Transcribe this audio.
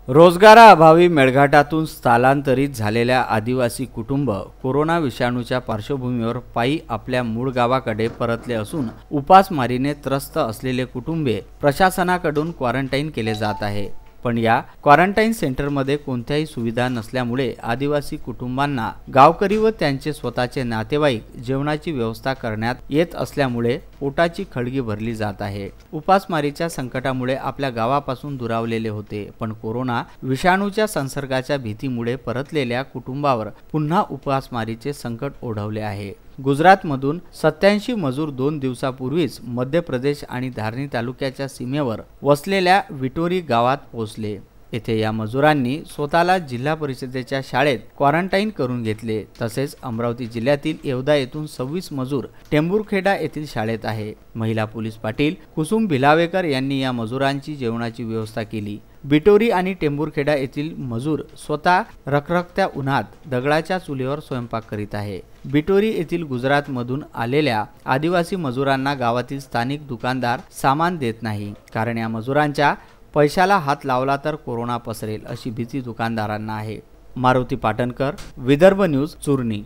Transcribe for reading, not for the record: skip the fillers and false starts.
रोजगाराअभावी मेळघाटातून स्थलांतरित झालेल्या आदिवासी कुटुंब कोरोना विषाणूच्या पार्श्वभूमीवर पायी आपल्या मूळ गावाकडे परतले असून उपासमारीने त्रस्त असलेले कुटुंबे प्रशासनाकडून क्वारंटाईन केले जात आहे। पण या क्वारंटाईन सेंटरमध्ये कोणत्याही सुविधा नसल्यामुळे आदिवासी कुटुंबांना गावकरी व त्यांचे स्वतःचे नातेवाईक जेवणाची व्यवस्था करण्यात येत असल्यामुळे पोटाची खळगी भरली जात आहे। उपासमारीच्या संकटामुळे आपल्या गावापासून दुरावलेले होते, पण कोरोना विषाणूच्या संसर्गाच्या भीतीमुळे परतलेल्या कुटुंबावर पुन्हा उपासमारीचे संकट ओढवले आहे। गुजरातमधून 87 मजूर 2 दिवसापूर्वीच मध्य प्रदेश आणि धारणी तालुक्याच्या सीमेवर वसलेल्या विटोरी गावात पोहोचले। येथे या मजुरांनी स्वतःला जिल्हा परिषदेच्या शाळेत क्वारंटाईन करून घेतले। तसेच अमरावती जिल्ह्यातील येवदा येथून 26 मजूर टेंभुरखेडा येथील शाळेत आहे। महिला पोलीस पाटील कुसुम भिलावेकर यांनी या मजुरांची जेवणाची व्यवस्था केली। बिटोरी आणि टेंभुरखेडा येथील मजूर स्वतः रखरखत्या उन्हात दगडाच्या चुलीवर स्वयंपाक करीत आहे। बिटोरी येथील गुजरातमधून आलेल्या आदिवासी मजुरांना गावातील स्थानिक दुकानदार सामान देत नाही, कारण या मजुरांच्या पैशाला हात लावला तर कोरोना पसरेल अशी भीती दुकानदारांना आहे। मारुती पाटणकर, विदर्भ न्यूज, चुरणी।